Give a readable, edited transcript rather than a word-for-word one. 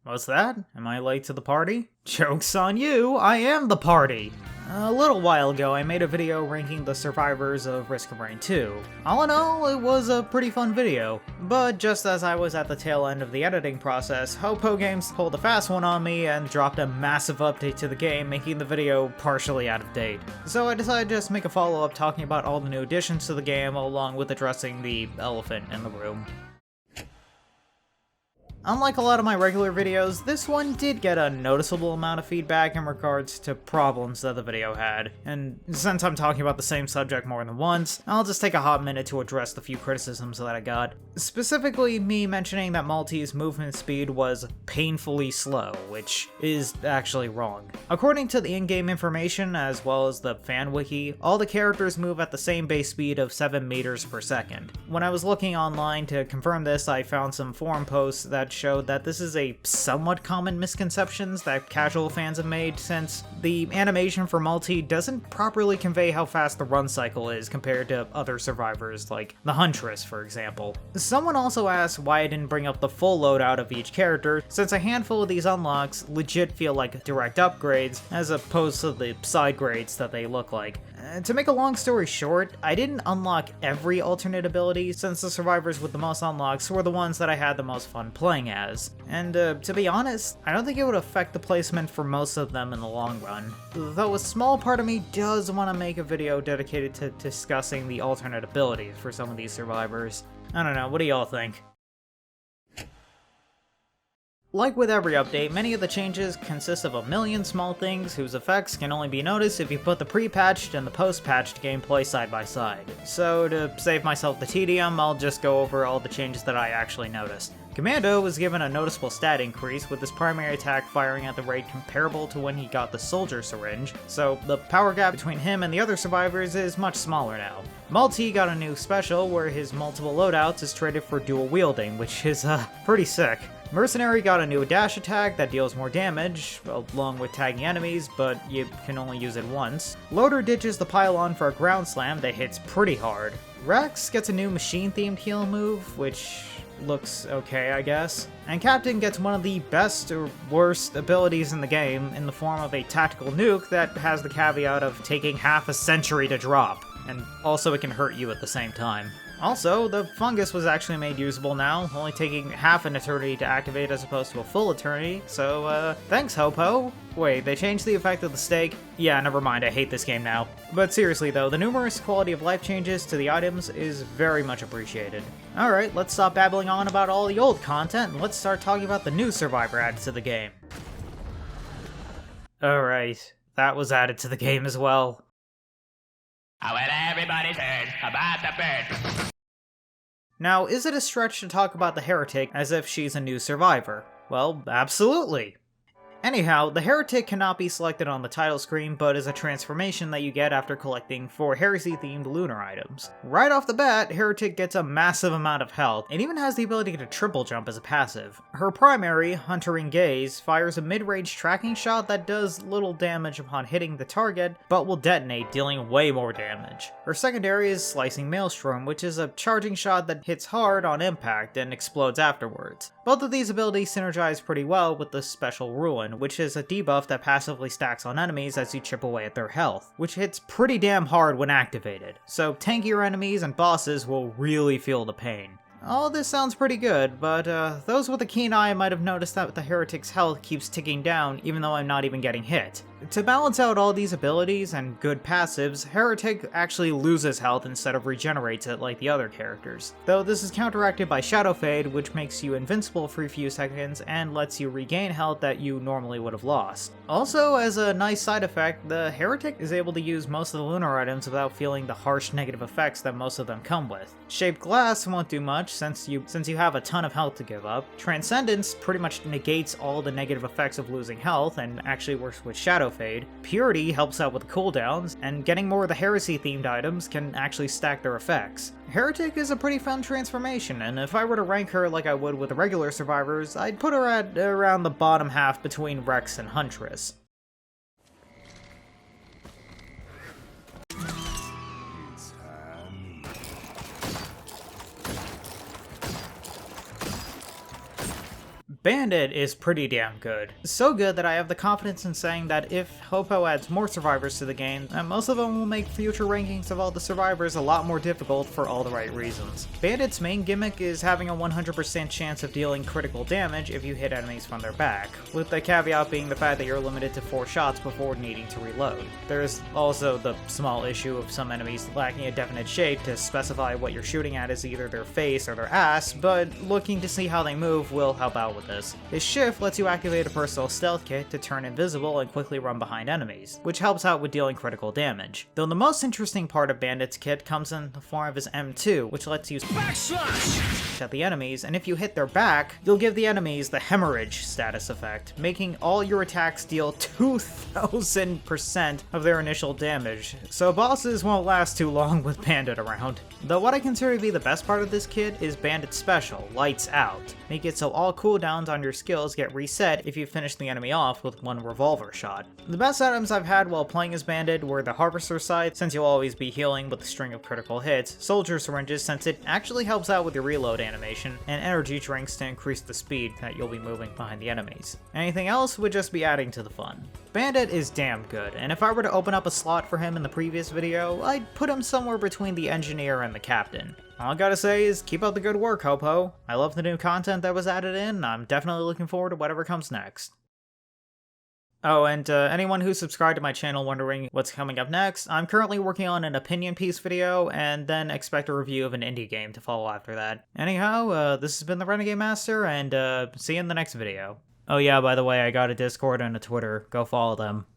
What's that? Am I late to the party? Joke's on you, I am the party! A little while ago, I made a video ranking the survivors of Risk of Rain 2. All in all, it was a pretty fun video. But just as I was at the tail end of the editing process, Hopo Games pulled a fast one on me and dropped a massive update to the game, making the video partially out of date. So I decided to just make a follow-up talking about all the new additions to the game, along with addressing the elephant in the room. Unlike a lot of my regular videos, this one did get a noticeable amount of feedback in regards to problems that the video had, and since I'm talking about the same subject more than once, I'll just take a hot minute to address the few criticisms that I got. Specifically, me mentioning that Malty's movement speed was painfully slow, which is actually wrong. According to the in-game information, as well as the fan wiki, all the characters move at the same base speed of 7 meters per second. When I was looking online to confirm this, I found some forum posts that showed that this is a somewhat common misconception that casual fans have made, since the animation for Malty doesn't properly convey how fast the run cycle is compared to other survivors like the Huntress, for example. Someone also asked why I didn't bring up the full loadout of each character, since a handful of these unlocks legit feel like direct upgrades, as opposed to the side grades that they look like. To make a long story short, I didn't unlock every alternate ability, since the survivors with the most unlocks were the ones that I had the most fun playing as. And to be honest, I don't think it would affect the placement for most of them in the long run. Though a small part of me does want to make a video dedicated to discussing the alternate abilities for some of these survivors. I don't know, what do y'all think? Like with every update, many of the changes consist of a million small things whose effects can only be noticed if you put the pre-patched and the post-patched gameplay side by side. So to save myself the tedium, I'll just go over all the changes that I actually noticed. Commando was given a noticeable stat increase, with his primary attack firing at the rate comparable to when he got the soldier syringe, so the power gap between him and the other survivors is much smaller now. Malty got a new special where his multiple loadouts is traded for dual wielding, which is pretty sick. Mercenary got a new dash attack that deals more damage, along with tagging enemies, but you can only use it once. Loader ditches the pylon for a ground slam that hits pretty hard. Rex gets a new machine-themed heal move, which looks okay, I guess. And Captain gets one of the best or worst abilities in the game in the form of a tactical nuke that has the caveat of taking half a century to drop, and also it can hurt you at the same time. Also, the fungus was actually made usable now, only taking half an eternity to activate as opposed to a full eternity, so thanks Hopo. Wait, they changed the effect of the stake? Yeah, never mind, I hate this game now. But seriously though, the numerous quality of life changes to the items is very much appreciated. Alright, let's stop babbling on about all the old content and let's start talking about the new survivor added to the game. Alright, that was added to the game as well. Well, everybody's heard about the bird. Now, is it a stretch to talk about the Heretic as if she's a new survivor? Well, absolutely! Anyhow, the Heretic cannot be selected on the title screen, but is a transformation that you get after collecting 4 heresy-themed lunar items. Right off the bat, Heretic gets a massive amount of health, and even has the ability to triple jump as a passive. Her primary, Huntering Gaze, fires a mid-range tracking shot that does little damage upon hitting the target, but will detonate, dealing way more damage. Her secondary is Slicing Maelstrom, which is a charging shot that hits hard on impact and explodes afterwards. Both of these abilities synergize pretty well with the Special Ruin, which is a debuff that passively stacks on enemies as you chip away at their health, which hits pretty damn hard when activated, so tankier enemies and bosses will really feel the pain. All this sounds pretty good, but those with a keen eye might have noticed that the Heretic's health keeps ticking down even though I'm not even getting hit. To balance out all these abilities and good passives, Heretic actually loses health instead of regenerates it like the other characters. Though this is counteracted by Shadow Fade, which makes you invincible for a few seconds and lets you regain health that you normally would have lost. Also, as a nice side effect, the Heretic is able to use most of the lunar items without feeling the harsh negative effects that most of them come with. Shaped Glass won't do much since you have a ton of health to give up. Transcendence pretty much negates all the negative effects of losing health and actually works with Shadow Fade. Purity helps out with cooldowns, and getting more of the heresy-themed items can actually stack their effects. Heretic is a pretty fun transformation, and if I were to rank her like I would with the regular survivors, I'd put her at around the bottom half between Rex and Huntress. Bandit is pretty damn good. So good that I have the confidence in saying that if Hopo adds more survivors to the game, then most of them will make future rankings of all the survivors a lot more difficult for all the right reasons. Bandit's main gimmick is having a 100% chance of dealing critical damage if you hit enemies from their back, with the caveat being the fact that you're limited to 4 shots before needing to reload. There's also the small issue of some enemies lacking a definite shape to specify what you're shooting at is either their face or their ass, but looking to see how they move will help out with this. This shift lets you activate a personal stealth kit to turn invisible and quickly run behind enemies, which helps out with dealing critical damage. Though the most interesting part of Bandit's kit comes in the form of his M2, which lets you backslash at the enemies, and if you hit their back, you'll give the enemies the hemorrhage status effect, making all your attacks deal 2000% of their initial damage, so bosses won't last too long with Bandit around. Though what I consider to be the best part of this kit is Bandit's special, Lights Out. Make it so all cooldowns on your skills get reset if you finish the enemy off with one revolver shot. The best items I've had while playing as Bandit were the Harvester Scythe, since you'll always be healing with a string of critical hits, Soldier Syringes since it actually helps out with your reload animation, and energy drinks to increase the speed that you'll be moving behind the enemies. Anything else would just be adding to the fun. Bandit is damn good, and if I were to open up a slot for him in the previous video, I'd put him somewhere between the engineer and the captain. All I gotta say is keep up the good work, Hopo. I love the new content that was added in, and I'm definitely looking forward to whatever comes next. Oh, and anyone who's subscribed to my channel wondering what's coming up next, I'm currently working on an opinion piece video, and then expect a review of an indie game to follow after that. Anyhow, this has been the Renegade Master, and see you in the next video. Oh yeah, by the way, I got a Discord and a Twitter. Go follow them.